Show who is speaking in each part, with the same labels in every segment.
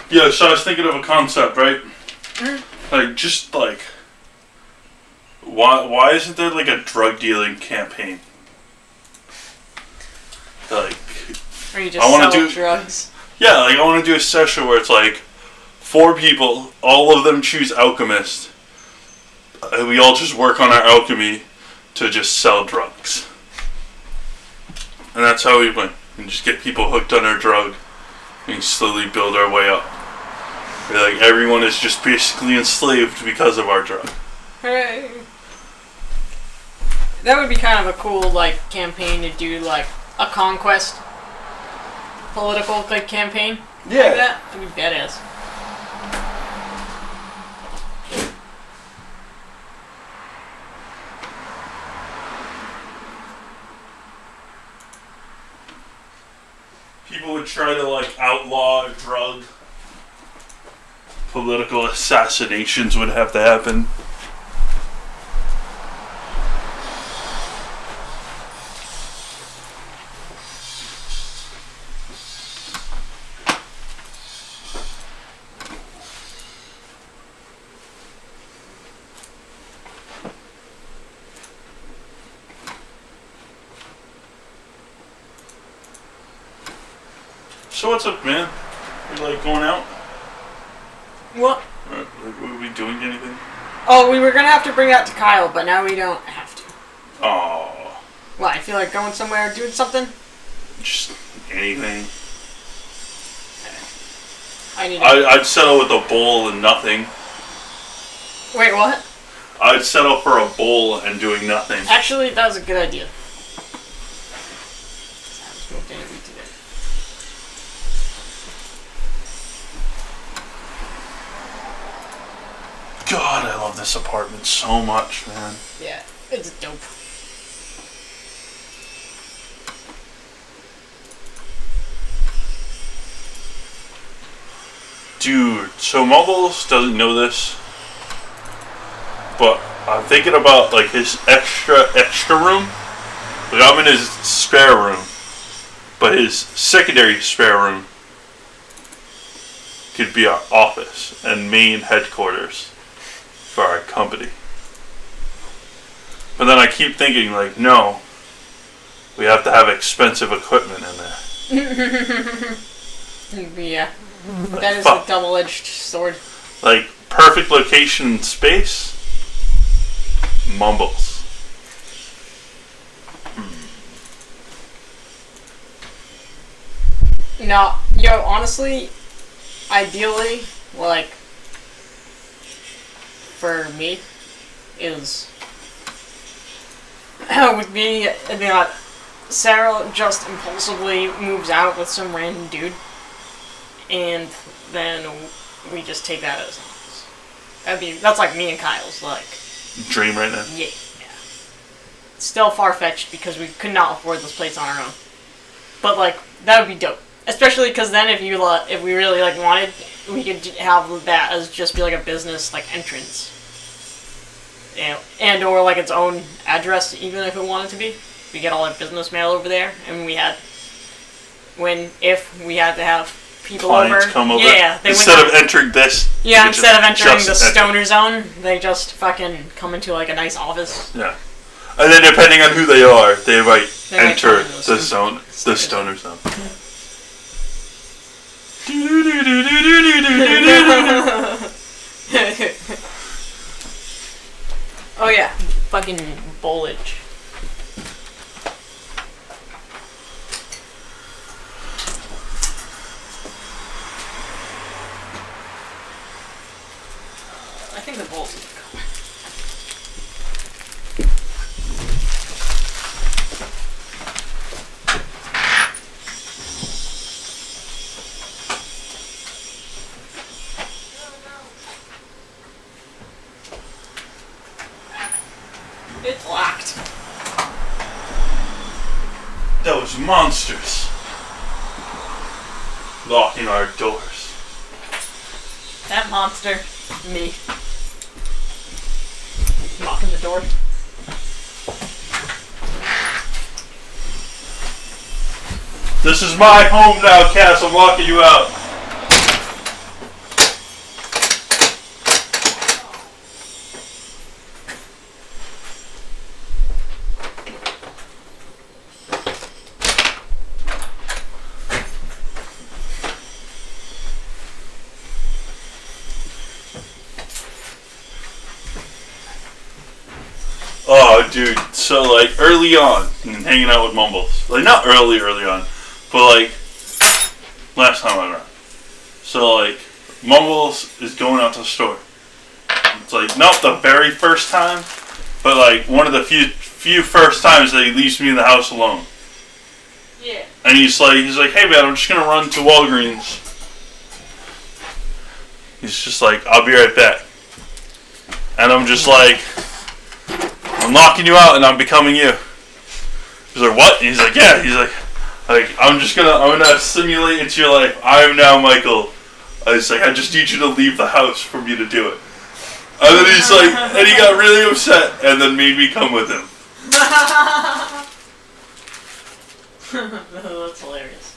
Speaker 1: Yeah, so I was thinking of a concept, right? Why isn't there like a drug dealing campaign? Like,
Speaker 2: or you just sell drugs?
Speaker 1: Yeah, like I want to do a session where it's like 4 people, all of them choose alchemist, and we all just work on our alchemy to just sell drugs. And that's how we win. And just get people hooked on our drug and slowly build our way up. Where, like, everyone is just basically enslaved because of our drug.
Speaker 2: Hooray. That would be kind of a cool, like, campaign to do, like, a conquest political, like, campaign.
Speaker 1: Yeah.
Speaker 2: Like that. That'd be badass.
Speaker 1: People would try to, like, outlaw drug. Political assassinations would have to happen. So what's up, man? You like going out?
Speaker 2: What?
Speaker 1: Are we doing anything?
Speaker 2: Oh, we were gonna have to bring that to Kyle, but now we don't have to.
Speaker 1: Oh.
Speaker 2: What, I feel like going somewhere, doing something?
Speaker 1: Just anything.
Speaker 2: I'd
Speaker 1: settle with a bowl and nothing.
Speaker 2: Wait, what?
Speaker 1: I'd settle for a bowl and doing nothing.
Speaker 2: Actually, that was a good idea.
Speaker 1: God, I love this apartment so much, man.
Speaker 2: Yeah, it's dope.
Speaker 1: Dude, so Mumbles doesn't know this, but I'm thinking about like his extra room. Like I'm in his spare room, but his secondary spare room could be our office and main headquarters for our company. But then I keep thinking like, no, we have to have expensive equipment in there.
Speaker 2: Yeah. That is a double-edged sword.
Speaker 1: Like, perfect location and space, Mumbles.
Speaker 2: No, yo, honestly, ideally, like, for me, is would be that Sarah just impulsively moves out with some random dude, and then we just take that as that's like me and Kyle's like
Speaker 1: dream right now.
Speaker 2: Yeah. Still far-fetched because we could not afford this place on our own, but like that would be dope. Especially because then if we really like wanted, we could have that as just be like a business like entrance, and or like its own address even if it wanted to be. We get all our business mail over there, and if we had to have people
Speaker 1: clients come over.
Speaker 2: Yeah, they
Speaker 1: instead of entering this.
Speaker 2: Yeah, instead of entering the stoner zone, they just fucking come into like a nice office.
Speaker 1: Yeah, and then depending on who they are, they might enter the zone, the stoner zone.
Speaker 2: Oh yeah, fucking foliage. I think the bowls are color. It's locked.
Speaker 1: Those monsters locking our doors.
Speaker 2: That monster, me. Locking the door.
Speaker 1: This is my home now, Cass. I'm locking you out. Oh, dude. So, like, early on, hanging out with Mumbles. Like, not early on, but, like, last time I ran. So, like, Mumbles is going out to the store. It's like, not the very first time, but, like, one of the few first times that he leaves me in the house alone.
Speaker 2: Yeah.
Speaker 1: And he's like, hey, man, I'm just going to run to Walgreens. He's just like, I'll be right back. And I'm just like, I'm locking you out and I'm becoming you. He's like, what? And he's like, yeah. He's like I'm gonna simulate into your life. I am now Michael. I was like, I just need you to leave the house for me to do it. And then he's like, and he got really upset and then made me come with him.
Speaker 2: That's hilarious.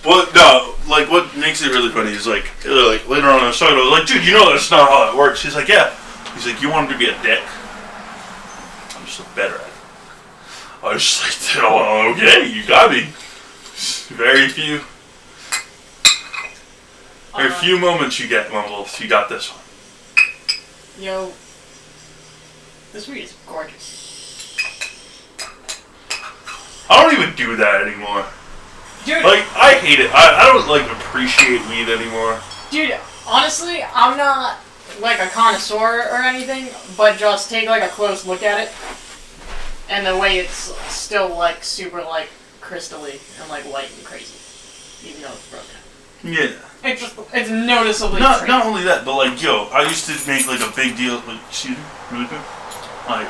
Speaker 1: Well, no, like, what makes it really funny is, like later on in the song, I was like, dude, you know that's not how that works. He's like, yeah. He's like, you want him to be a dick? I'm just better at it. I was just like, oh, okay, you got me. Very few moments you get, Mumbles. You got this one.
Speaker 2: Yo, this weed is gorgeous.
Speaker 1: I don't even do that anymore.
Speaker 2: Dude,
Speaker 1: like, I hate it. I don't, like, appreciate weed anymore.
Speaker 2: Dude, honestly, I'm not, like, a connoisseur or anything, but just take, like, a close look at it, and the way it's still, like, super, like, crystally and, like, white and crazy, even though it's broken.
Speaker 1: Yeah.
Speaker 2: It's noticeably
Speaker 1: not only that, but, like, yo, I used to make, like, a big deal, like, excuse me, really quick? Like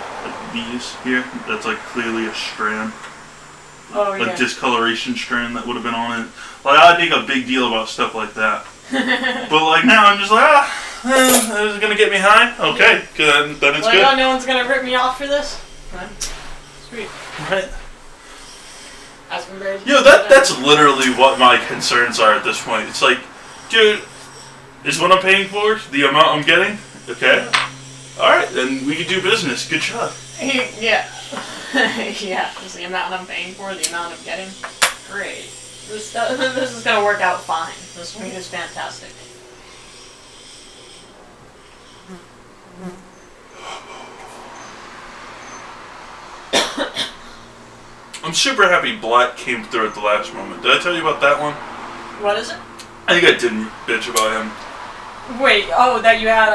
Speaker 1: these here, that's, like, clearly a strand.
Speaker 2: Oh, yeah.
Speaker 1: A discoloration strand that would have been on it. Like, I'd make a big deal about stuff like that. But, like, now I'm just like, this is going to get me high? Okay, then it's
Speaker 2: like,
Speaker 1: good.
Speaker 2: oh, no one's going to rip me off for this? Right. Sweet.
Speaker 1: Right.
Speaker 2: Yo,
Speaker 1: that's literally what my concerns are at this point. It's like, dude, is what I'm paying for the amount I'm getting? Okay. Alright, then we can do business. Good job.
Speaker 2: Yeah. Yeah, just the amount I'm paying for, the amount I'm getting. Great. This is gonna work out fine. This weed is fantastic.
Speaker 1: I'm super happy Black came through at the last moment. Did I tell you about that one?
Speaker 2: What is it?
Speaker 1: I think I didn't bitch about him.
Speaker 2: Wait, oh, that you had,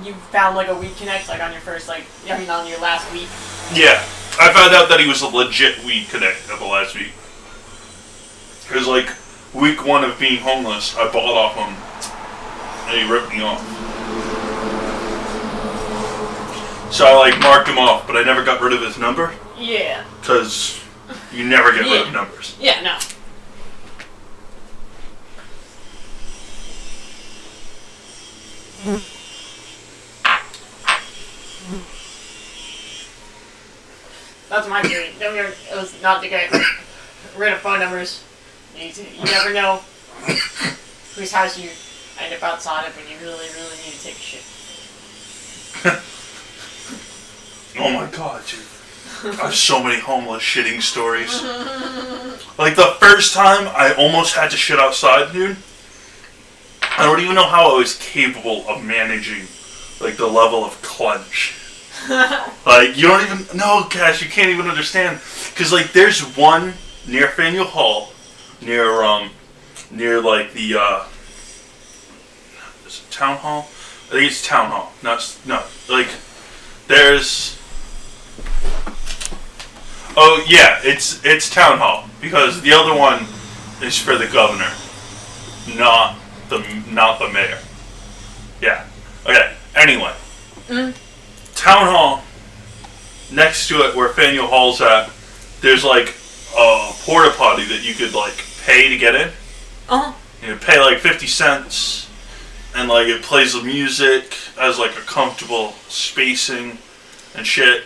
Speaker 2: you found like a weed connect, like on your first, on your last week?
Speaker 1: Yeah. I found out that he was a legit weed connect at the last week. Because, like, week one of being homeless, I bought off him, and he ripped me off. So I, like, marked him off, but I never got rid of his number.
Speaker 2: Yeah.
Speaker 1: Because you never get rid of numbers.
Speaker 2: Yeah, no. That's my theory. It was not to get rid of phone numbers. You never know whose house you end up outside of when you really, really need to take a shit.
Speaker 1: Oh my god, dude. I have so many homeless shitting stories. Like, the first time I almost had to shit outside, dude, I don't even know how I was capable of managing, like, the level of clench. Like, you don't even... No, Cash, you can't even understand. Because, like, there's one near Faneuil Hall, near, like, the, is it Town Hall? I think it's Town Hall. No, like, there's... Oh, yeah, it's Town Hall. Because the other one is for the governor, not the mayor. Yeah. Okay, anyway. Town Hall, next to it where Faneuil Hall's at, there's like a porta potty that you could like pay to get in.
Speaker 2: Uh-huh.
Speaker 1: You pay like 50 cents, and like it plays the music, has like a comfortable spacing and shit.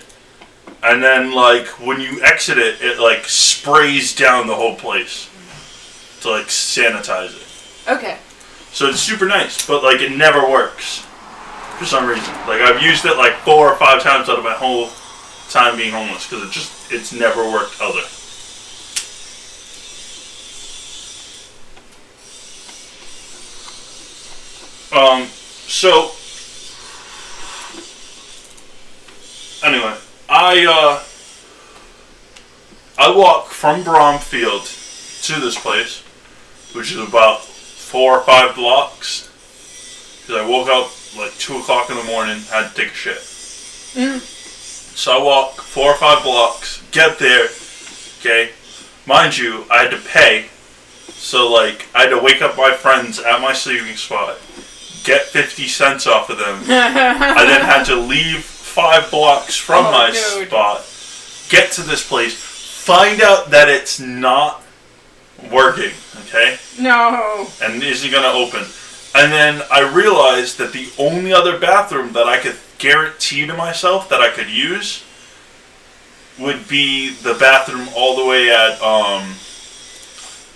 Speaker 1: And then like when you exit it, it like sprays down the whole place to like sanitize it.
Speaker 2: Okay.
Speaker 1: So it's super nice, but like it never works. For some reason. Like, I've used it like 4 or 5 times out of my whole time being homeless, because it's never worked other. So anyway, I walk from Bromfield to this place, which is about 4 or 5 blocks. Because I woke up like 2 o'clock in the morning, had to take a shit. So I walk 4 or 5 blocks, get there, okay. Mind you, I had to pay. So like, I had to wake up my friends at my sleeping spot, get 50 cents off of them. I then had to leave 5 blocks from my spot, get to this place, find out that it's not working, okay?
Speaker 2: No.
Speaker 1: And isn't going to open. And then I realized that the only other bathroom that I could guarantee to myself that I could use would be the bathroom all the way at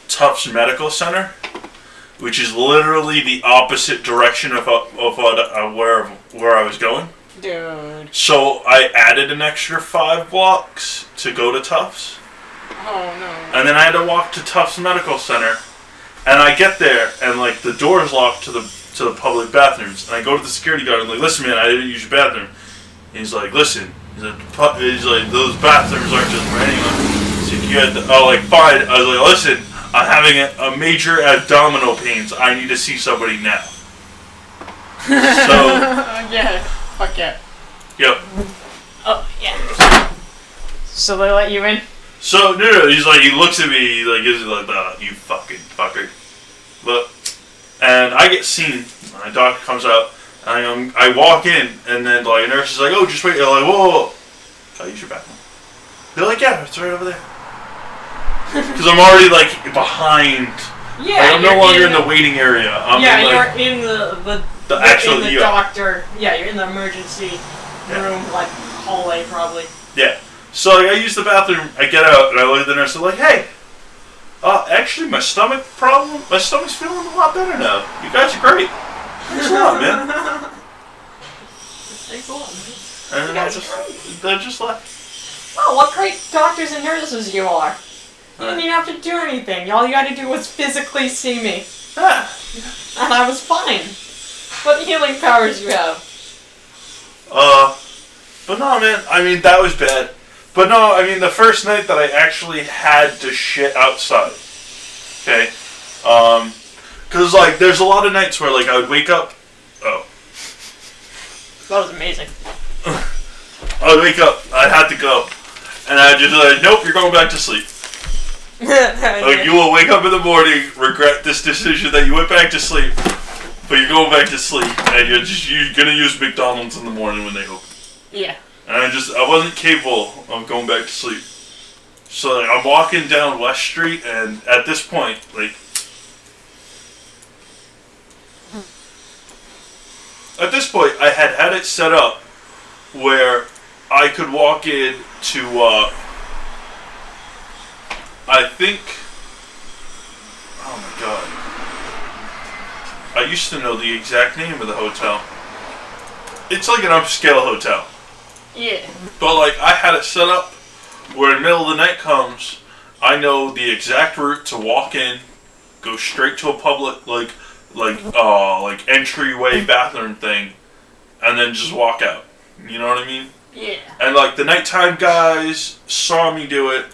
Speaker 1: Tufts Medical Center, which is literally the opposite direction of where I was going.
Speaker 2: Dude.
Speaker 1: So I added an extra 5 blocks to go to Tufts.
Speaker 2: Oh no.
Speaker 1: And then I had to walk to Tufts Medical Center. And I get there, and like the door is locked to the public bathrooms. And I go to the security guard and I'm like, listen, man, I didn't use your bathroom. And he's like, listen, he's like, those bathrooms aren't just for anyone. So you had to, fine. I was like, listen, I'm having a major abdominal pains. I need to see somebody now. So
Speaker 2: yeah, fuck yeah.
Speaker 1: Yep.
Speaker 2: Oh yeah. So they let you in?
Speaker 1: So no, he's like, he looks at me, he's like, you fucking fucker. And I get seen. My doctor comes out, and I walk in, and then like a nurse is like, oh, just wait. They're like, whoa. Can I use your bathroom? They're like, yeah, it's right over there. Because I'm already like behind.
Speaker 2: Yeah.
Speaker 1: Like, I'm no longer in the waiting area.
Speaker 2: You're in the
Speaker 1: actual
Speaker 2: doctor. Yeah, you're in the emergency room, like hallway probably.
Speaker 1: Yeah. So like, I use the bathroom, I get out, and I look at the nurse, and I'm like, hey, actually my stomach's feeling a lot better now. You guys are great. Thanks a lot, man.
Speaker 2: Thanks a lot, man.
Speaker 1: And then I just left.
Speaker 2: Oh, what great doctors and nurses you are. You didn't even have to do anything. All you had to do was physically see me.
Speaker 1: Yeah.
Speaker 2: And I was fine. What healing powers you have?
Speaker 1: But no, man, I mean, that was bad. But no, I mean, the first night that I actually had to shit outside, okay? Because, like, there's a lot of nights where, like, I would wake up... Oh.
Speaker 2: That was amazing.
Speaker 1: I would wake up, I'd have to go, and I'd just be like, nope, you're going back to sleep. Like, you will wake up in the morning, regret this decision that you went back to sleep, but you're going back to sleep, and you're gonna use McDonald's in the morning when they open.
Speaker 2: Yeah.
Speaker 1: And I wasn't capable of going back to sleep. So like, I'm walking down West Street, and at this point, like, I had it set up where I could walk in to, I think, oh my god, I used to know the exact name of the hotel. It's like an upscale hotel.
Speaker 2: Yeah.
Speaker 1: But like, I had it set up where in the middle of the night comes, I know the exact route to walk in, go straight to a public like entryway bathroom thing, and then just walk out. You know what I mean?
Speaker 2: Yeah. And
Speaker 1: like the nighttime guys saw me do it,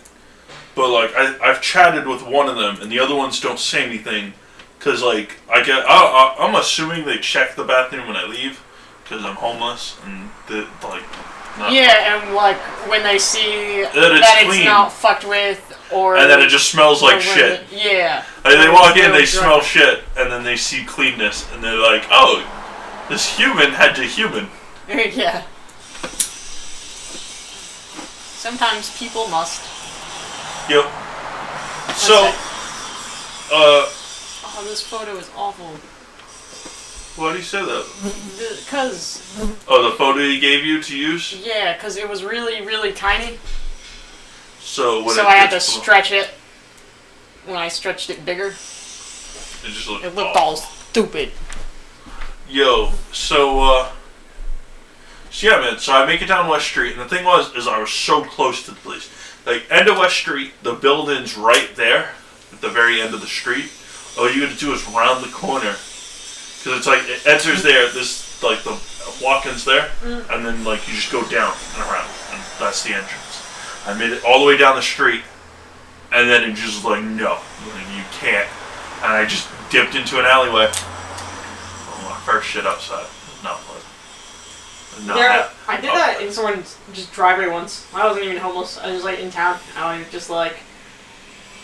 Speaker 1: but like I've chatted with one of them, and the other ones don't say anything, cause like I'm assuming they check the bathroom when I leave, cause I'm homeless and and
Speaker 2: like when they see
Speaker 1: that it's
Speaker 2: not fucked with, or
Speaker 1: and then it just smells like shit. Like they walk in, they smell shit, and then they see cleanness, and they're like, "Oh, this human had to human."
Speaker 2: Yeah. Sometimes people must.
Speaker 1: Yep. So,
Speaker 2: oh, this photo is awful.
Speaker 1: Why do you say that?
Speaker 2: Because...
Speaker 1: Oh, the photo he gave you to use?
Speaker 2: Yeah, because it was really, really tiny.
Speaker 1: So
Speaker 2: I had to stretch it. When I stretched it bigger,
Speaker 1: it
Speaker 2: looked all stupid.
Speaker 1: Yo, so yeah, man, so I make it down West Street, and the thing is I was so close to the place. Like, end of West Street, the building's right there, at the very end of the street. All you gotta do is round the corner. Because it's like, it enters there, this, like, the walk-in's there, and then, like, you just go down and around, and that's the entrance. I made it all the way down the street, and then it just was like, no, you can't. And I just dipped into an alleyway. Oh, my first shit outside. Not pleasant. No,
Speaker 2: yeah, I did that in someone's just driveway once. I wasn't even homeless. I was like in town. I was just like,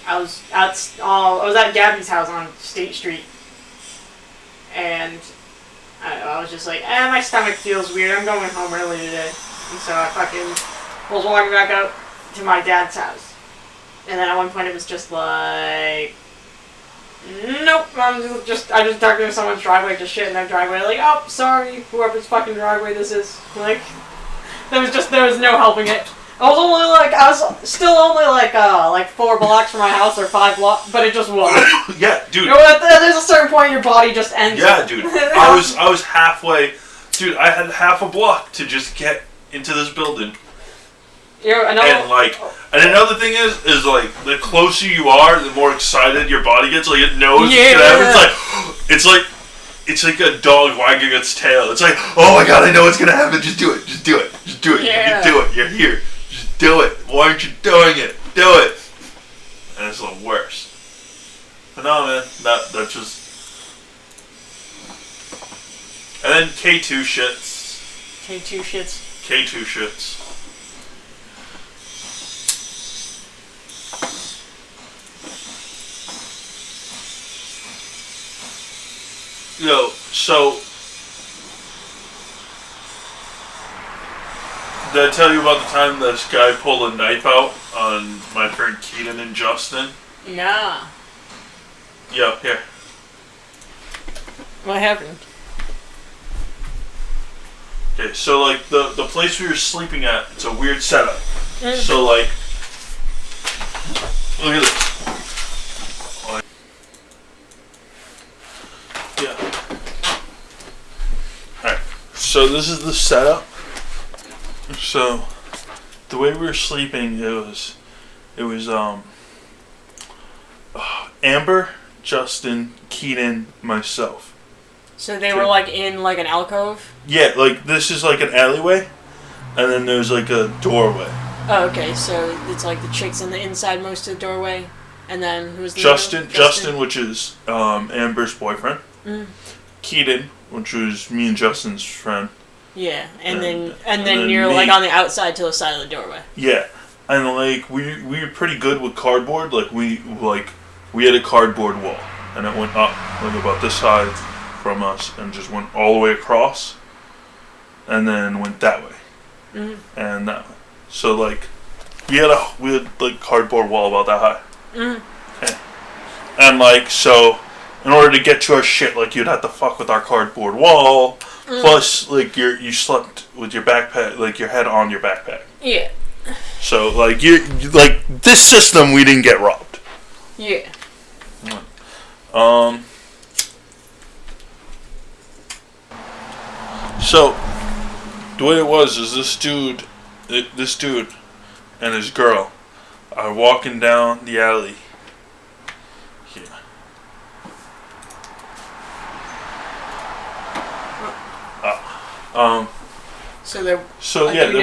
Speaker 2: I was at Gabby's house on State Street, and I was just like, my stomach feels weird. I'm going home early today, and so I fucking was walking back out to my dad's house, and then at one point it was just like, nope, I just ducked into someone's driveway, just shit in their driveway, like, oh, sorry, whoever's fucking driveway this is. Like, there was no helping it. I was still only like 4 blocks from my house, or 5 blocks, but it just was.
Speaker 1: Yeah, dude.
Speaker 2: You know, there's a certain point your body just ends.
Speaker 1: Yeah, dude. I was halfway, dude, I had half a block to just get into this building. And another thing is like, the closer you are, the more excited your body gets. Like, it knows. Yeah. It's like a dog wagging its tail. It's like, oh my god, I know what's gonna happen. Just do it. Just do it. Just do it. Yeah. You can do it. You're here. Just do it. Why aren't you doing it? Do it. And it's the worst. But no, man, that just. And then K2 shits.
Speaker 2: K2 shits.
Speaker 1: K2 shits. Yo, so did I tell you about the time this guy pulled a knife out on my friend Keaton and Justin?
Speaker 2: Nah.
Speaker 1: Yeah, here.
Speaker 2: What happened?
Speaker 1: Okay, so like the place we were sleeping at, it's a weird setup. So like, look at this. Yeah. Alright, so this is the setup. So, the way we were sleeping, it was Amber, Justin, Keaton, myself.
Speaker 2: So they were like in like an alcove?
Speaker 1: Yeah, like this is like an alleyway, and then there's like a doorway.
Speaker 2: Oh, okay, so it's like the chicks on the inside most of the doorway, and then who's the
Speaker 1: Justin, which is Amber's boyfriend. Keaton, which was me and Justin's friend.
Speaker 2: Yeah, and then you're me. Like on the outside to the side of the doorway.
Speaker 1: Yeah, and like we were pretty good with cardboard. Like we had a cardboard wall, and it went up like about this side from us, and just went all the way across, and then went that way, and that way. So like we had like cardboard wall about that high. Okay. And like so. In order to get to our shit, like, you'd have to fuck with our cardboard wall. Plus, like, you slept with your backpack, like, your head on your backpack.
Speaker 2: Yeah.
Speaker 1: So, like, like, this system, we didn't get robbed.
Speaker 2: Yeah.
Speaker 1: So, the way it was is this dude and his girl are walking down the alley. They're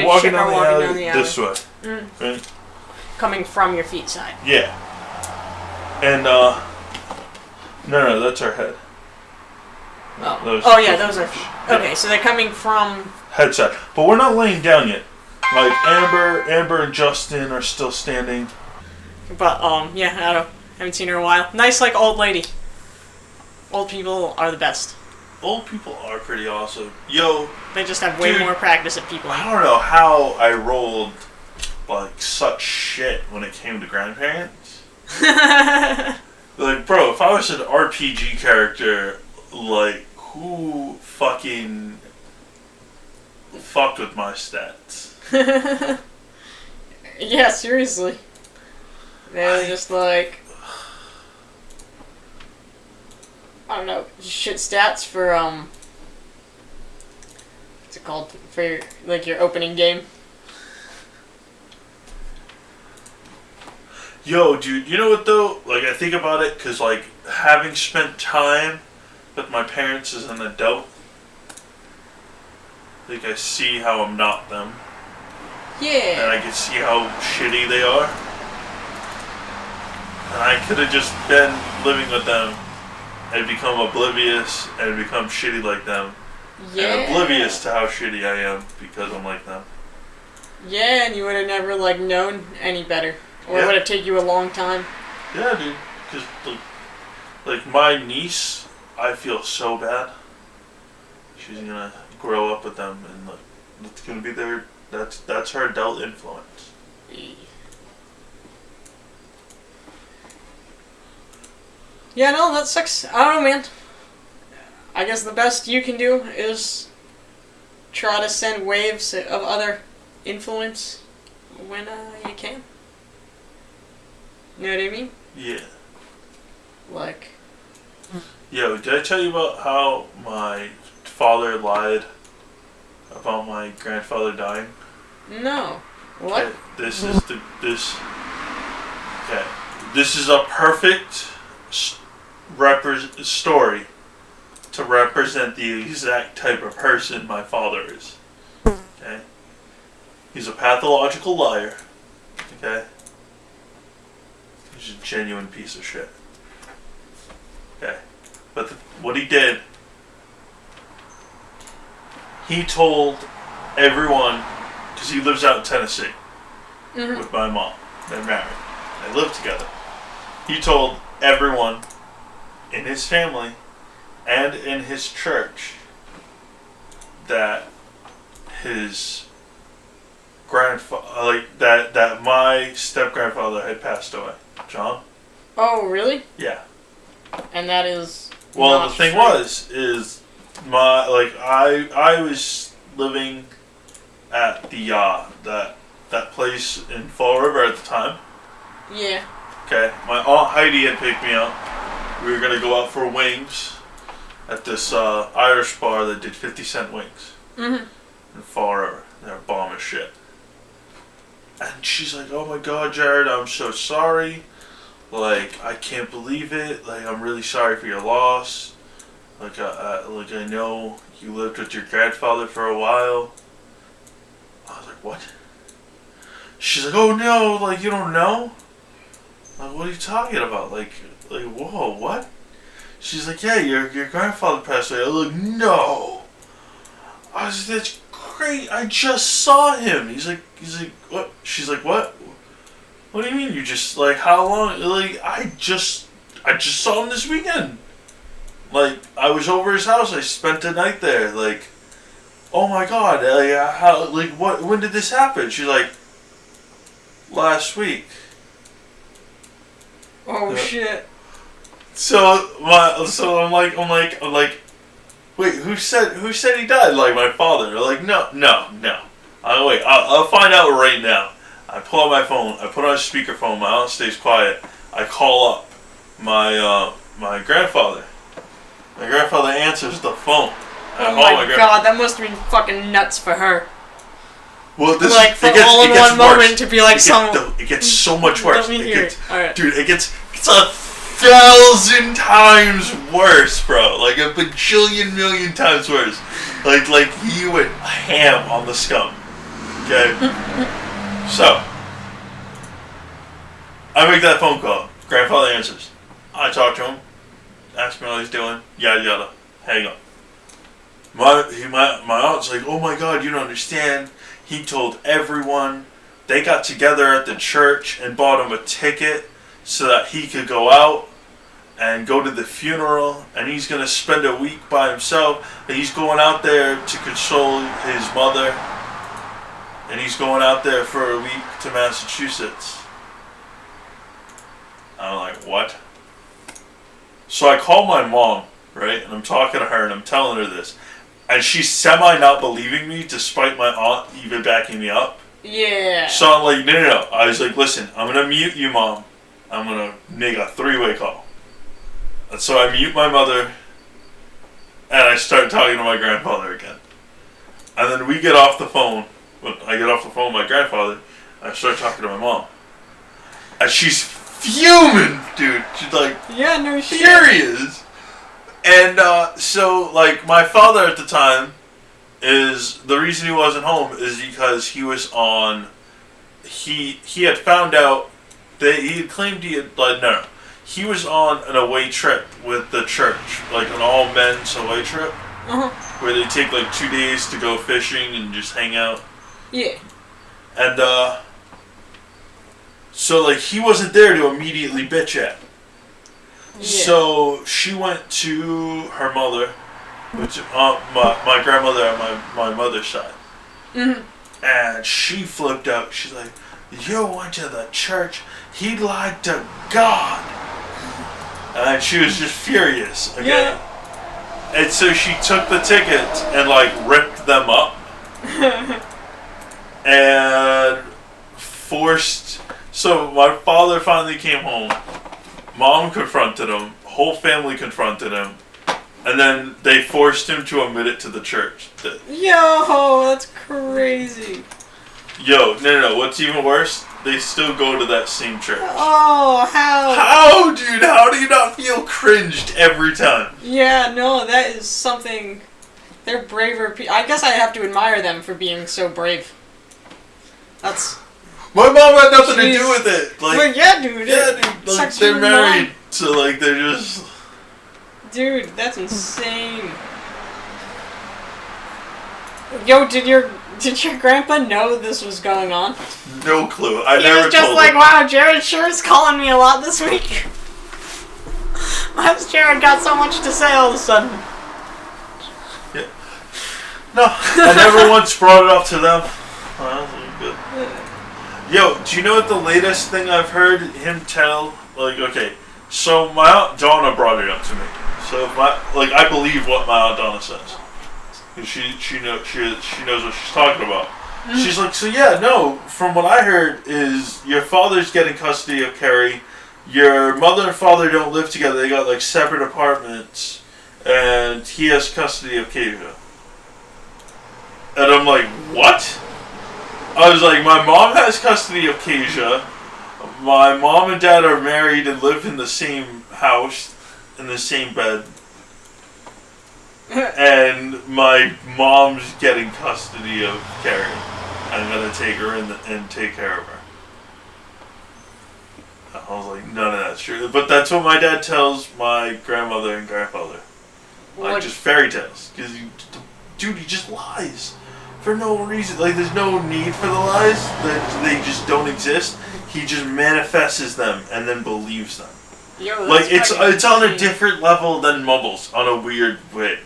Speaker 1: walking down the alley this way. Right?
Speaker 2: Coming from your feet side.
Speaker 1: Yeah. And no, that's our head.
Speaker 2: Those are feet. Okay, so they're coming from
Speaker 1: head side. But we're not laying down yet. Like Amber and Justin are still standing.
Speaker 2: But I haven't seen her in a while. Nice like old lady. Old people are the best.
Speaker 1: Old people are pretty awesome. Yo.
Speaker 2: They just have way more practice at people.
Speaker 1: I don't know how I rolled like such shit when it came to grandparents. Like, bro, if I was an RPG character, like, who fucking fucked with my stats?
Speaker 2: Yeah, seriously. They're just like, I don't know, shit stats for, what's it called? For, like, your opening game.
Speaker 1: Yo, dude, you know what, though? Like, I think about it, because, like, having spent time, with my parents as an adult. Like, I see how I'm not them.
Speaker 2: Yeah.
Speaker 1: And I can see how shitty they are. And I could have just been living with them and become oblivious and become shitty like them.
Speaker 2: Yeah.
Speaker 1: And oblivious to how shitty I am because I'm like them.
Speaker 2: Yeah, and you would have never, like, known any better. Or it would have taken you a long time.
Speaker 1: Yeah, dude. Because, like, my niece, I feel so bad. She's gonna grow up with them and, like, it's gonna be their... That's her adult influence.
Speaker 2: Yeah, no, that sucks. I don't know, man. I guess the best you can do is try to send waves of other influence when you can. You know what I mean?
Speaker 1: Yeah.
Speaker 2: Like...
Speaker 1: Yo, did I tell you about how my father lied about my grandfather dying?
Speaker 2: No. What?
Speaker 1: Okay, this is a perfect story to represent the exact type of person my father is. Okay? He's a pathological liar. Okay? He's a genuine piece of shit. Okay? But what he did, he told everyone, because he lives out in Tennessee with my mom. They're married. They live together. He told everyone in his family and in his church that his grandfather, that my step-grandfather had passed away. John?
Speaker 2: Oh, really?
Speaker 1: Yeah.
Speaker 2: And that is...
Speaker 1: Well, the thing is I was living at the that place in Fall River at the time.
Speaker 2: Yeah.
Speaker 1: Okay, my Aunt Heidi had picked me up. We were gonna go out for wings at this Irish bar that did 50-cent wings in Fall River. They're bomb as shit. And she's like, "Oh my God, Jared, I'm so sorry. Like, I can't believe it. Like, I'm really sorry for your loss. Like, I know you lived with your grandfather for a while." I was like, "What?" She's like, "Oh no, like, you don't know? Like, what are you talking about? Like, whoa, what?" She's like, "Yeah, your grandfather passed away." I was like, "No." I was like, "That's great. I just saw him." He's like, "What?" She's like, "What? What do you mean? You just, like, how long?" Like, I just saw him this weekend. Like, I was over his house. I spent the night there. Like, oh my God. What? When did this happen? She's like, last week.
Speaker 2: Oh shit.
Speaker 1: So I'm like, wait, who said he died? Like, my father. They're like, no. I'll find out right now. I pull out my phone. I put on speakerphone. My aunt stays quiet. I call up my grandfather. My grandfather answers the phone.
Speaker 2: Oh my God, that must have been fucking nuts for her.
Speaker 1: Well, this
Speaker 2: like, for all in one moment to be like,
Speaker 1: it gets so much worse.
Speaker 2: Let me hear it. All right.
Speaker 1: Dude, it gets 1,000 times worse, bro. Like a bajillion million times worse. Like he went ham on the scum. Okay. So I make that phone call. Grandfather answers. I talk to him. Ask me how he's doing. Yada yada. Hang up. My aunt's like, "Oh my God, you don't understand. He told everyone. They got together at the church and bought him a ticket so that he could go out and go to the funeral, and he's going to spend a week by himself. And he's going out there to console his mother, and he's going out there for a week to Massachusetts." I'm like, "What?" So I call my mom, right, and I'm talking to her, and I'm telling her this. And she's semi not believing me, despite my aunt even backing me up.
Speaker 2: Yeah.
Speaker 1: So I'm like, no. I was like, "Listen, I'm going to mute you, Mom. I'm going to make a 3-way call." And so I mute my mother, and I start talking to my grandfather again. And then we get off the phone. I get off the phone with my grandfather, and I start talking to my mom. And she's fuming, dude. She's like,
Speaker 2: yeah, no shit.
Speaker 1: furious. And so, like, my father at the time is the reason he wasn't home is because he was on. He had found out that he had claimed he had like no, he was on an away trip with the church, like an all men's away trip, where they take like 2 days to go fishing and just hang out.
Speaker 2: Yeah.
Speaker 1: And so like he wasn't there to immediately bitch at. Yeah. So she went to her mother, which my grandmother on my mother's side, and she flipped out. She's like, "You went to the church. He lied to God," and she was just furious. Okay, yeah. And so she took the tickets and like ripped them up, and forced. So my father finally came home. Mom confronted him. Whole family confronted him. And then they forced him to admit it to the church.
Speaker 2: Yo, that's crazy.
Speaker 1: Yo, no. What's even worse? They still go to that same church.
Speaker 2: Oh, how?
Speaker 1: How, dude? How do you not feel cringed every time?
Speaker 2: Yeah, no, that is something. They're braver people. I guess I have to admire them for being so brave. That's...
Speaker 1: My mom had nothing to do with it. Like,
Speaker 2: well, yeah, dude.
Speaker 1: Yeah, dude. Like, they're married, so like they're just.
Speaker 2: Dude, that's insane. Yo, did your grandpa know this was going on?
Speaker 1: No clue.
Speaker 2: He was just like, wow, Jared sure is calling me a lot this week. Why's Jared got so much to say all of a sudden?
Speaker 1: Yeah. No, I never once brought it up to them. Well, good. Yo, do you know what the latest thing I've heard him tell? Like, okay, so my Aunt Donna brought it up to me. So I believe what my Aunt Donna says. She knows what she's talking about. Mm-hmm. She's like, so yeah, no, from what I heard is your father's getting custody of Carrie. Your mother and father don't live together. They got like separate apartments. And he has custody of Kasia. And I'm like, what? I was like, my mom has custody of Kasia. My mom and dad are married and live in the same house, in the same bed. And my mom's getting custody of Carrie. I'm going to take her in and take care of her. I was like, none of that's true. But that's what my dad tells my grandmother and grandfather. Like, just fairy tales. Because, dude, he just lies. For no reason. Like, there's no need for the lies. They just don't exist. He just manifests them and then believes them.
Speaker 2: Yo,
Speaker 1: like, it's on a different level than Mumbles, on a weird way.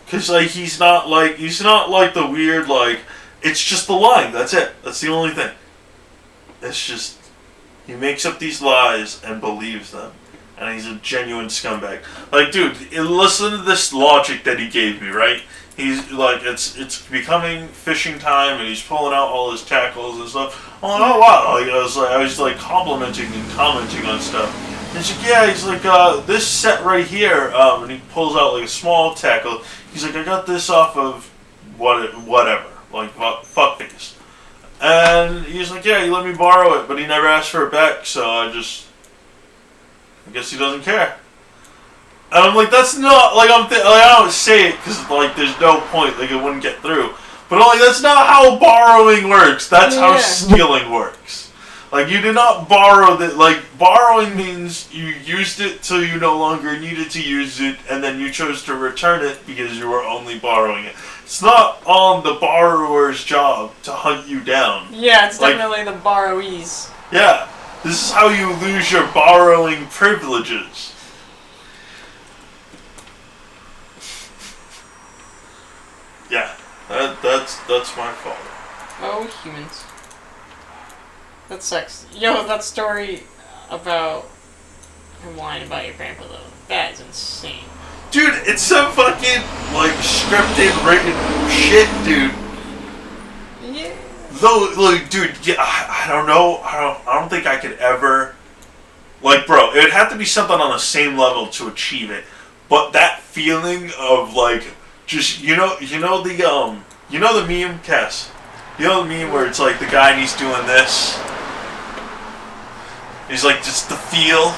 Speaker 1: Because, like, he's not like the weird, like, it's just the line. That's it. That's the only thing. It's just, he makes up these lies and believes them. And he's a genuine scumbag. Like, dude, listen to this logic that he gave me, right? He's like, it's becoming fishing time, and he's pulling out all his tackles and stuff. I'm like, oh wow! Like, I was complimenting and commenting on stuff. And he's like, yeah, he's like, this set right here, and he pulls out like a small tackle. He's like, I got this off of whatever, like fuckface. And he's like, yeah, he let me borrow it, but he never asked for it back, so I guess he doesn't care. And I'm like, that's not, like, I don't say it because, like, there's no point, like, it wouldn't get through. But I'm like, that's not how borrowing works. That's how stealing works. Like, you do not borrow that, like, borrowing means you used it till you no longer needed to use it, and then you chose to return it because you were only borrowing it. It's not on the borrower's job to hunt you down.
Speaker 2: Yeah, it's like, definitely the borrowees.
Speaker 1: Yeah. This is how you lose your borrowing privileges. Yeah, that's my fault.
Speaker 2: Oh, humans. That sucks. Yo, that story about him lying about your grandpa, though, that is insane.
Speaker 1: Dude, it's some fucking, like, scripted, written shit, dude.
Speaker 2: Yeah.
Speaker 1: Though, like, dude, yeah, I don't know. I don't think I could ever... Like, bro, it would have to be something on the same level to achieve it. But that feeling of, like... Just, you know the meme, Cass? You know the meme where it's like the guy and he's doing this? He's like, just the feel?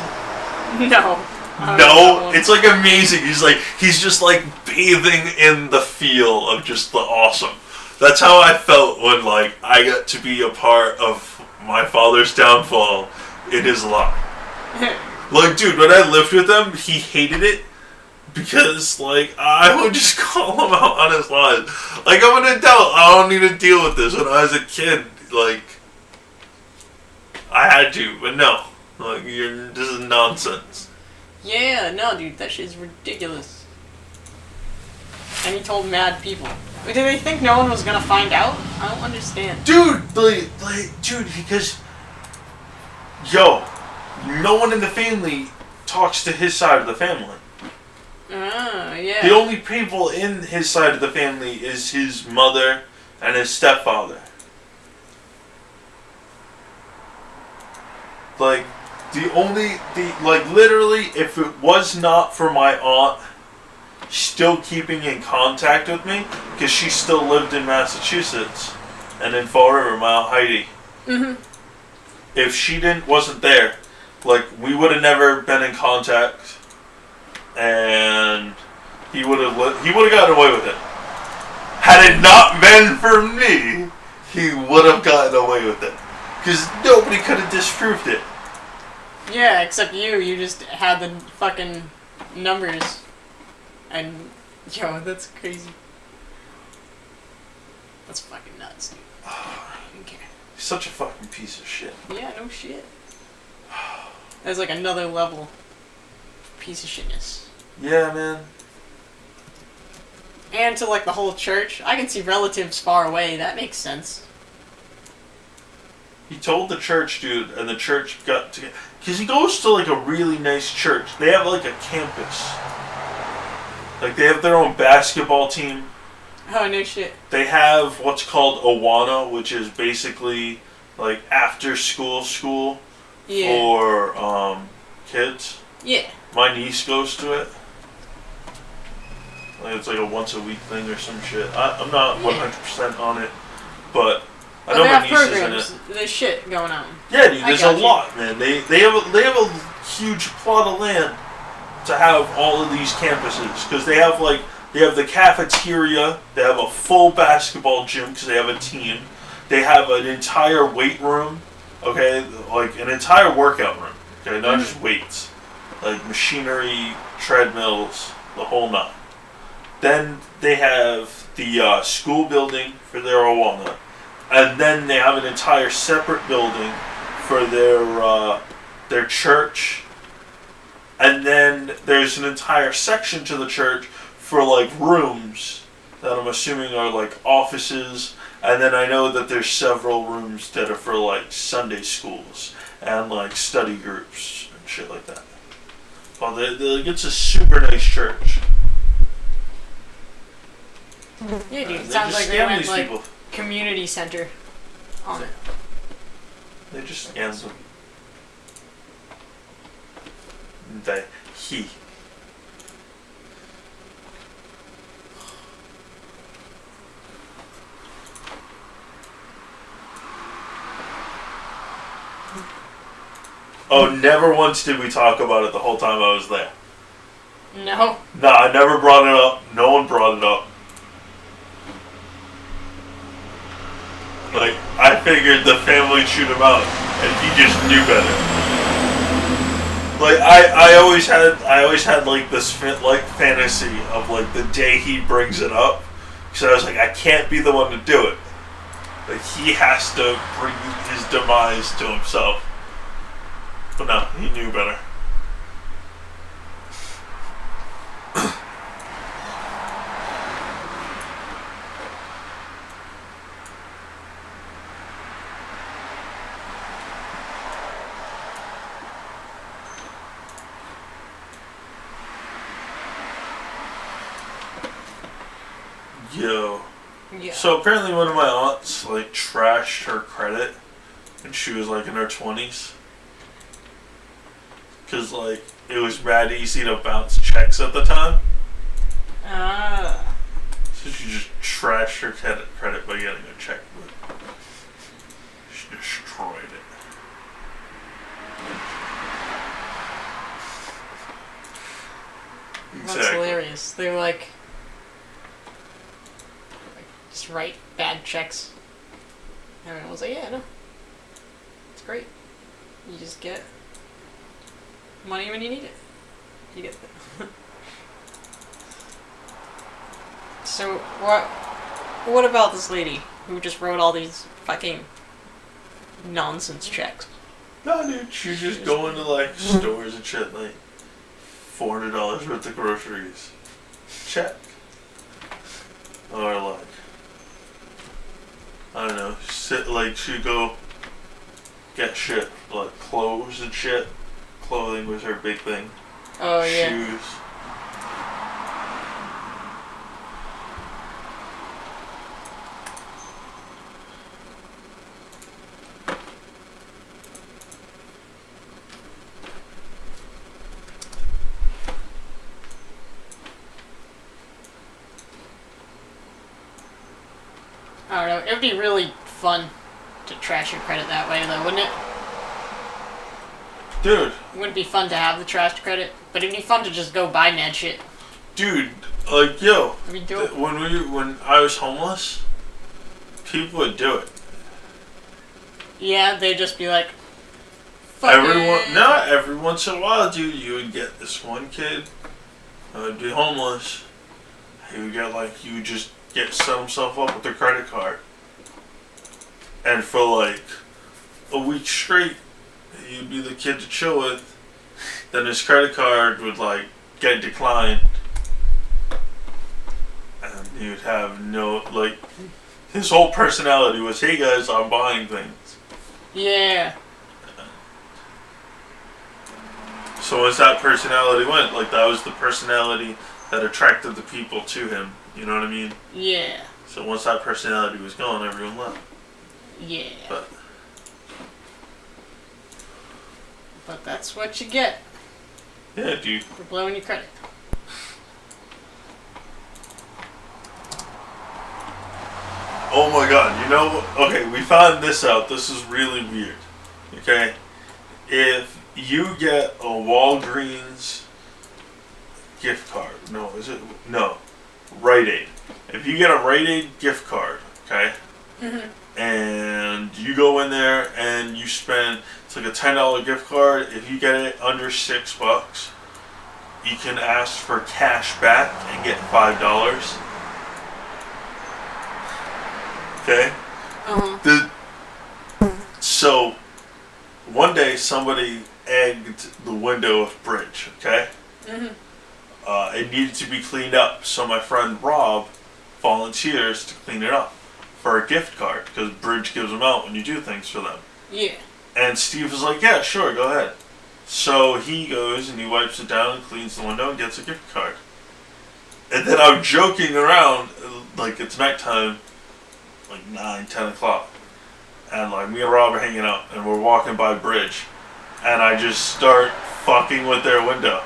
Speaker 2: No.
Speaker 1: No, it's like amazing. He's just like bathing in the feel of just the awesome. That's how I felt when like I got to be a part of my father's downfall in his life. Like, dude, when I lived with him, he hated it because like I would just call him out on his lies. Like, I'm an adult, I don't need to deal with this. When I was a kid, like I had to, but no, like this is nonsense.
Speaker 2: Yeah, no, dude, that shit's ridiculous. And he told mad people. Did they think no one was gonna find out? I don't understand.
Speaker 1: Dude, dude, because, yo, no one in the family talks to his side of the family.
Speaker 2: Yeah.
Speaker 1: The only people in his side of the family is his mother and his stepfather. Like, literally, if it was not for my aunt still keeping in contact with me, because she still lived in Massachusetts and in Fall River, Mount Heidi.
Speaker 2: Mm-hmm.
Speaker 1: If she wasn't there, like, we would have never been in contact, and he would have gotten away with it. Had it not been for me, he would have gotten away with it, because nobody could have disproved it.
Speaker 2: Yeah, except you. You just had the fucking numbers. And, yo, that's crazy. That's fucking nuts, dude. Okay.
Speaker 1: He's such a fucking piece of shit.
Speaker 2: Yeah, no shit. There's like another level of piece of shitness.
Speaker 1: Yeah, man.
Speaker 2: And to like the whole church. I can see relatives far away. That makes sense.
Speaker 1: He told the church, dude, and the church got to... Because he goes to, like, a really nice church. They have, like, a campus. Like, they have their own basketball team.
Speaker 2: Oh, no shit.
Speaker 1: They have what's called Awana, which is basically, like, after-school school for kids.
Speaker 2: Yeah.
Speaker 1: My niece goes to it. Like, it's like a once-a-week thing or some shit. I'm not 100% on it, but... I know my niece is in it.
Speaker 2: There's shit going on.
Speaker 1: Yeah, dude, there's a lot, man. They have a huge plot of land to have all of these campuses, because they have the cafeteria, they have a full basketball gym because they have a team, they have an entire weight room, okay, like an entire workout room, okay, not just weights, like machinery, treadmills, the whole nine. Then they have the school building for their Awana. And then they have an entire separate building for their church. And then there's an entire section to the church for like rooms that I'm assuming are like offices. And then I know that there's several rooms that are for like Sunday schools and like study groups and shit like that. Well, it's a super nice church.
Speaker 2: Yeah, dude, it sounds like they went like... people. Community center on it.
Speaker 1: They just scam them. He. Oh, never once did we talk about it the whole time I was there.
Speaker 2: No.
Speaker 1: Nah, I never brought it up. No one brought it up. Like, I figured the family'd shoot him out, and he just knew better. Like, I always had like this fantasy of like the day he brings it up, because I was like, I can't be the one to do it. Like, he has to bring his demise to himself. But no, he knew better. Yo. Yeah. So apparently one of my aunts like trashed her credit when she was like in her 20s. Cause like it was mad easy to bounce checks at the time. So she just trashed her credit by getting a checkbook. She destroyed it. Exactly.
Speaker 2: That's hilarious. They were like just write bad checks. Everyone was like, yeah, no. It's great. You just get money when you need it. You get that. So, what about this lady who just wrote all these fucking nonsense checks?
Speaker 1: No, dude, she just go into like stores and shit, like $400 worth of groceries. Check. Or like, I don't know, she'd go get shit, like clothes and shit. Clothing was her big thing.
Speaker 2: Oh, yeah.
Speaker 1: Shoes.
Speaker 2: I don't know. It would be really fun to trash your credit that way, though, wouldn't it?
Speaker 1: Dude.
Speaker 2: It wouldn't be fun to have the trashed credit, but it'd be fun to just go buy mad shit.
Speaker 1: Dude, like, yo,
Speaker 2: I mean, do it.
Speaker 1: when I was homeless, people would do it.
Speaker 2: Yeah, they'd just be like,
Speaker 1: Not every once in a while, dude, you would get this one kid who would be homeless. He would set himself up with a credit card. And for like a week straight, he'd be the kid to chill with. Then his credit card would like get declined. And he would have his whole personality was, hey guys, I'm buying things.
Speaker 2: Yeah.
Speaker 1: So once that personality went, like that was the personality that attracted the people to him. You know what I mean?
Speaker 2: Yeah.
Speaker 1: So once that personality was gone, everyone left.
Speaker 2: Yeah. But that's what you get.
Speaker 1: Yeah, dude.
Speaker 2: For blowing your credit.
Speaker 1: Oh my god, okay, we found this out. This is really weird. Okay? If you get a Walgreens gift card, Rite Aid. If you get a Rite Aid gift card, okay? Mm-hmm. And you go in there and you spend, it's like a $10 gift card. If you get it under $6, you can ask for cash back and get $5. Okay?
Speaker 2: Uh-huh.
Speaker 1: So, one day somebody egged the window of Bridge, okay?
Speaker 2: Mm-hmm.
Speaker 1: It needed to be cleaned up, so my friend Rob volunteers to clean it up for a gift card, because Bridge gives them out when you do things for them.
Speaker 2: Yeah.
Speaker 1: And Steve was like, yeah, sure, go ahead. So he goes and he wipes it down and cleans the window and gets a gift card. And then I'm joking around, like it's nighttime, like 9, 10 o'clock. And like me and Rob are hanging out and we're walking by Bridge. And I just start fucking with their window.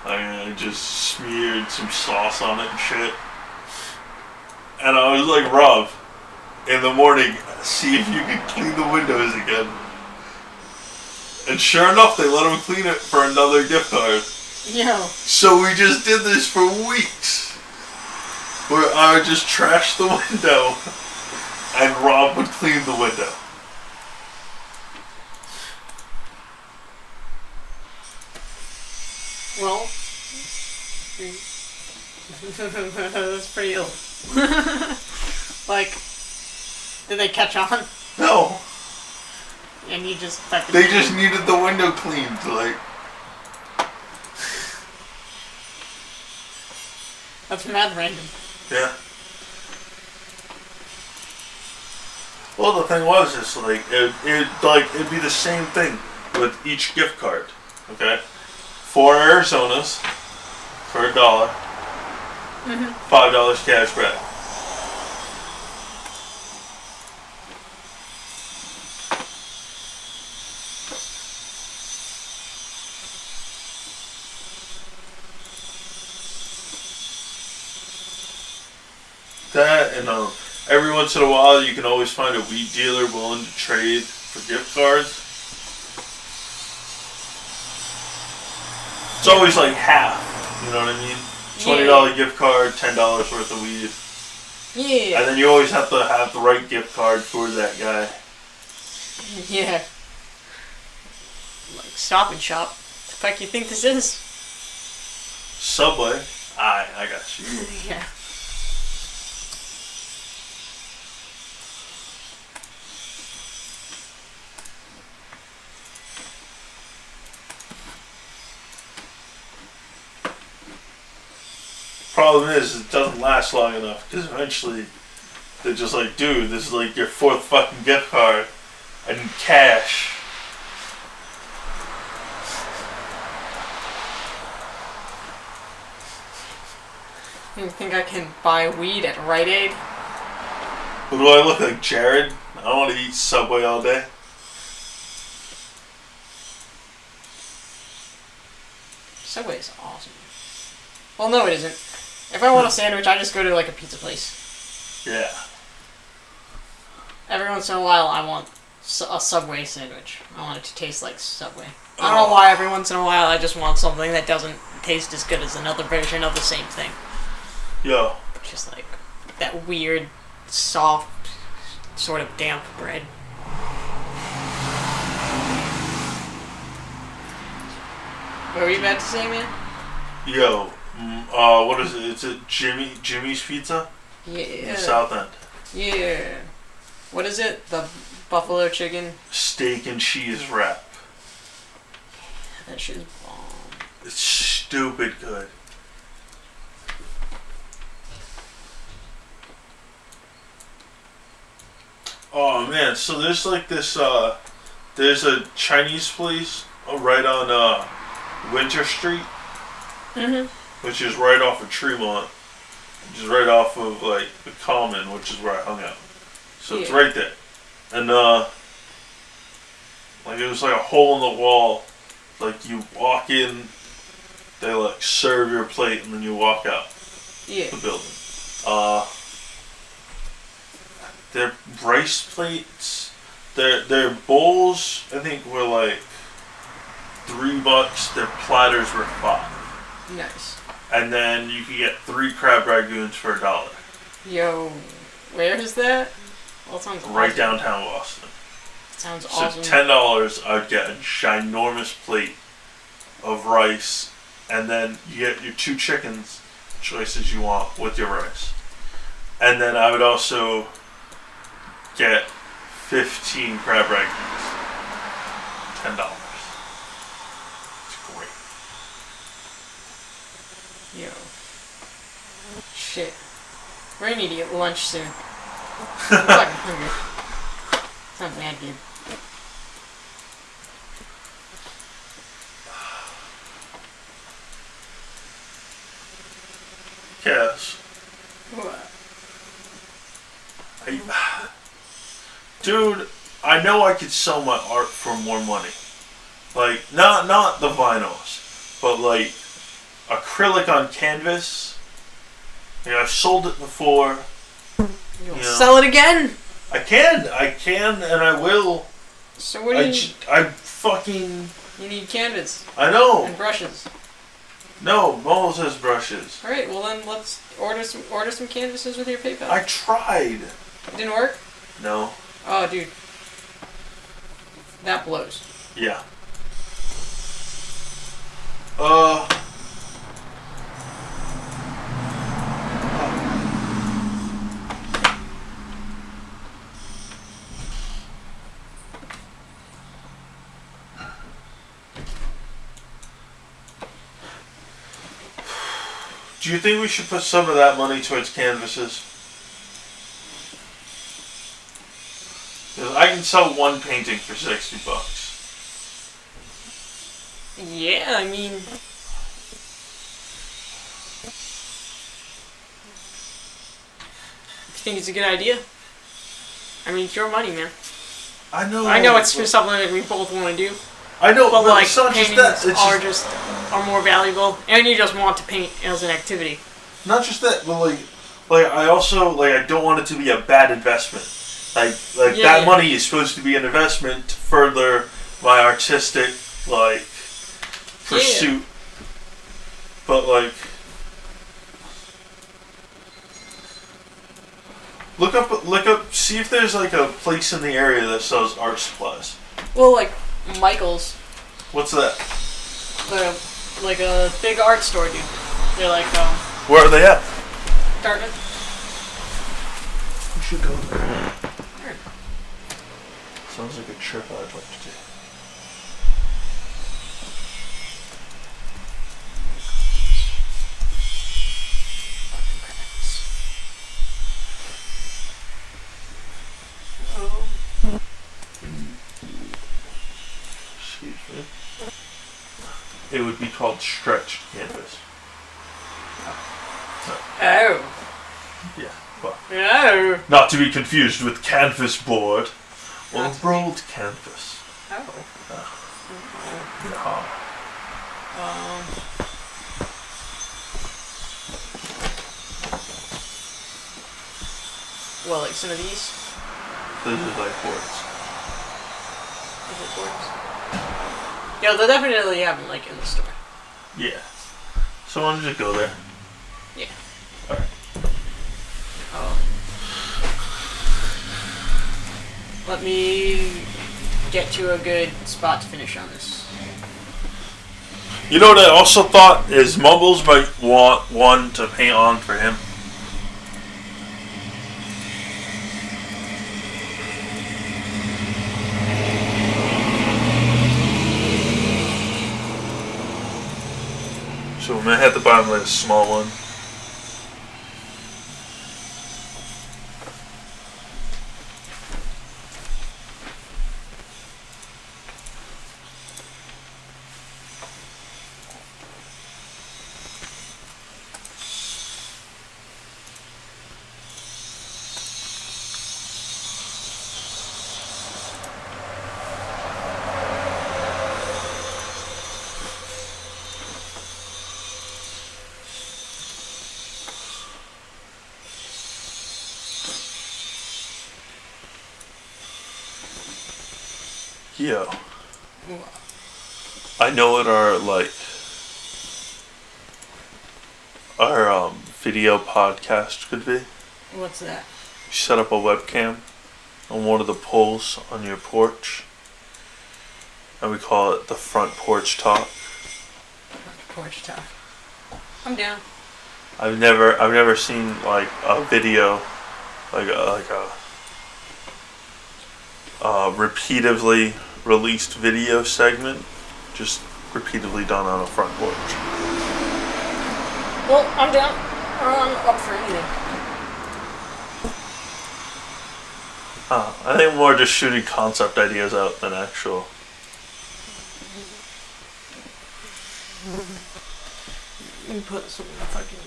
Speaker 1: I just smeared some sauce on it and shit. And I was like, Rob, in the morning, see if you can clean the windows again. And sure enough, they let him clean it for another gift card.
Speaker 2: Yo.
Speaker 1: So we just did this for weeks. Where I would just trash the window and Rob would clean the window.
Speaker 2: Well, that's pretty ill. Like, did they catch on?
Speaker 1: No.
Speaker 2: And you just fucking...
Speaker 1: They just needed the window cleaned, like...
Speaker 2: That's mad random.
Speaker 1: Yeah. Well, the thing was, is like, it'd be the same thing with each gift card, okay? 4 Arizonas for $1.
Speaker 2: Mm-hmm.
Speaker 1: $5 cash back. That and every once in a while you can always find a weed dealer willing to trade for gift cards. It's always like half. You know what I mean? $20 gift card, $10 worth of weed.
Speaker 2: Yeah.
Speaker 1: And then you always have to have the right gift card for that guy.
Speaker 2: Yeah. Like Stop and Shop. The fuck you think this is?
Speaker 1: Subway. I got you.
Speaker 2: Yeah.
Speaker 1: Problem is, it doesn't last long enough because eventually they're just like, dude, this is like your 4th fucking gift card. I need cash.
Speaker 2: You think I can buy weed at Rite Aid?
Speaker 1: Who do I look like, Jared? I don't want to eat Subway all day.
Speaker 2: Subway's awesome. Well, no, it isn't. If I want a sandwich, I just go to like a pizza place.
Speaker 1: Yeah.
Speaker 2: Every once in a while, I want a Subway sandwich. I want it to taste like Subway. I don't know why every once in a while I just want something that doesn't taste as good as another version of the same thing.
Speaker 1: Yo.
Speaker 2: Just like that weird, soft, sort of damp bread. What were you about to say, man?
Speaker 1: Yo. What is it? Is it Jimmy's Pizza?
Speaker 2: Yeah.
Speaker 1: In the South End.
Speaker 2: Yeah. What is it? The buffalo chicken?
Speaker 1: Steak and cheese wrap.
Speaker 2: That shit is bomb.
Speaker 1: It's stupid good. Oh man, so there's like this there's a Chinese place right on Winter Street. Which is right off of Tremont. Which is right off of like the Common, which is where I hung out. So it's right there. And like it was like a hole in the wall. Like you walk in, they like serve your plate and then you walk out the building. Their rice plates, their bowls I think were like $3. Their platters were $5.
Speaker 2: Nice.
Speaker 1: And then you could get 3 crab ragoons for $1.
Speaker 2: Yo, where is that? Well, it sounds
Speaker 1: right
Speaker 2: awesome.
Speaker 1: downtown Boston.
Speaker 2: Sounds
Speaker 1: so
Speaker 2: awesome.
Speaker 1: $10, I would get a ginormous plate of rice, and then you get your 2 chickens choices you want with your rice. And then I would also get 15 crab ragoons. $10. It's great.
Speaker 2: Yo. Shit. We're gonna need to get lunch soon. I'm fucking hungry. It's not bad, dude.
Speaker 1: Yes.
Speaker 2: What?
Speaker 1: Dude, I know I could sell my art for more money. Like, not the vinyls, but like acrylic on canvas. You know, I've sold it before.
Speaker 2: You'll sell it again?
Speaker 1: I can, and I will.
Speaker 2: So what do you...
Speaker 1: I fucking...
Speaker 2: You need canvas.
Speaker 1: I know.
Speaker 2: And brushes.
Speaker 1: No, Moles has brushes.
Speaker 2: Alright, well then let's order some canvases with your PayPal.
Speaker 1: I tried.
Speaker 2: It didn't work?
Speaker 1: No.
Speaker 2: Oh, dude. That blows.
Speaker 1: Yeah. Do you think we should put some of that money towards canvases? Because I can sell one painting for $60.
Speaker 2: Yeah, I mean... I think it's a good idea. I mean, it's your money, man.
Speaker 1: I know.
Speaker 2: I know it's something that we both want to do.
Speaker 1: I know,
Speaker 2: but like
Speaker 1: it's not
Speaker 2: paintings
Speaker 1: just that.
Speaker 2: are more valuable, and you just want to paint as an activity.
Speaker 1: Not just that, but like I also I don't want it to be a bad investment. That money is supposed to be an investment to further my artistic pursuit. But like, look up, see if there's like a place in the area that sells art supplies.
Speaker 2: Well, like Michael's.
Speaker 1: What's that?
Speaker 2: They're like a big art store, dude. They're like
Speaker 1: Where are they at?
Speaker 2: Dartmouth.
Speaker 1: We should go there. Sounds like a trip I'd like to do. Excuse me. It would be called stretched canvas.
Speaker 2: Oh.
Speaker 1: Yeah, well.
Speaker 2: No.
Speaker 1: Not to be confused with canvas board or rolled canvas.
Speaker 2: Oh.
Speaker 1: Yeah.
Speaker 2: Well, like some of these.
Speaker 1: Those are like boards.
Speaker 2: Is it boards? Yeah, they'll definitely have them like in the store.
Speaker 1: Yeah. So why don't you just go there?
Speaker 2: Yeah.
Speaker 1: Alright.
Speaker 2: Let me get to a good spot to finish on this.
Speaker 1: You know what I also thought is Mumbles might want one to paint on for him. So I'm gonna have to buy him like a small one. Yo. I know what our video podcast could be.
Speaker 2: What's that?
Speaker 1: You set up a webcam on one of the poles on your porch, and we call it the front porch talk.
Speaker 2: Porch talk. I'm down.
Speaker 1: I've never seen like a video, like a repeatedly released video segment, just repeatedly done on a front porch.
Speaker 2: Well, I'm down. I'm up for anything.
Speaker 1: I think more just shooting concept ideas out than actual.
Speaker 2: Let me put some fucking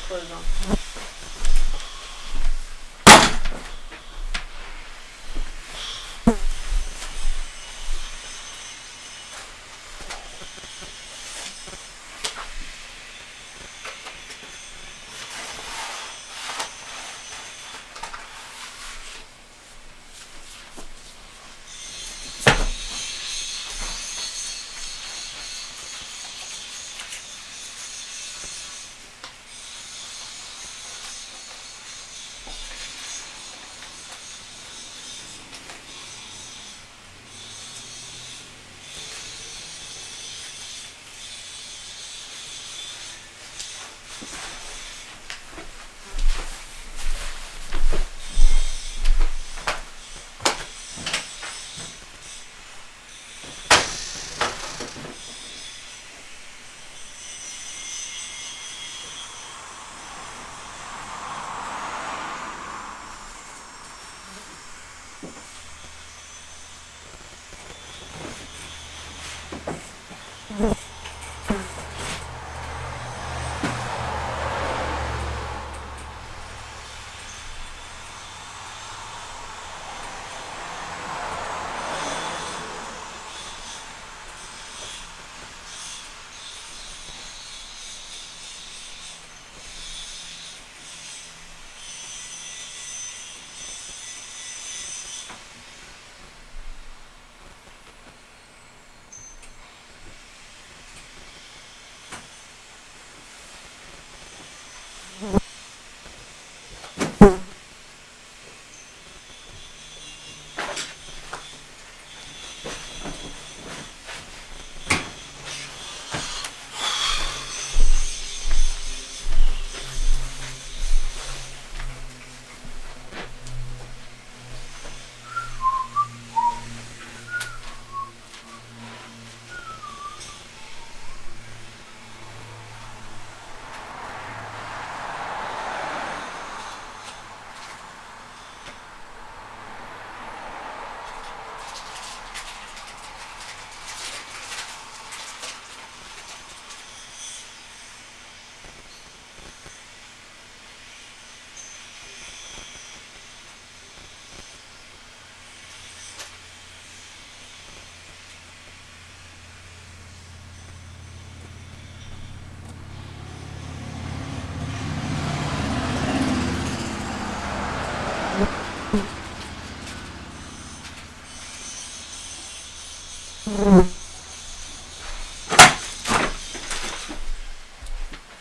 Speaker 2: clothes on.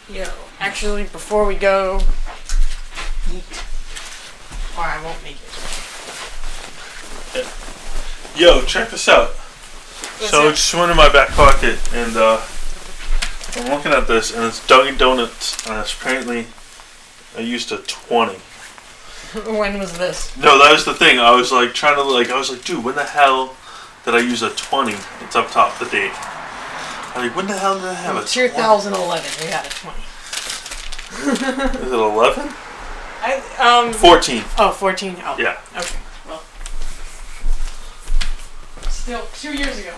Speaker 2: Yo, actually, before we go eat, or I won't make it.
Speaker 1: Yo, check this out. So it just went in my back pocket, and I'm looking at this, and it's Dunkin' Donuts, and it's apparently I used a 20.
Speaker 2: When was this?
Speaker 1: No, that was the thing. I was like trying to I was like, dude, when the hell did I use a 20? It's up top, the date. I'm like, when the hell did I have a
Speaker 2: 2011. We had a 20.
Speaker 1: Is it 11?
Speaker 2: 14. Oh, 14. Oh.
Speaker 1: Yeah.
Speaker 2: Okay. Well, still 2 years ago.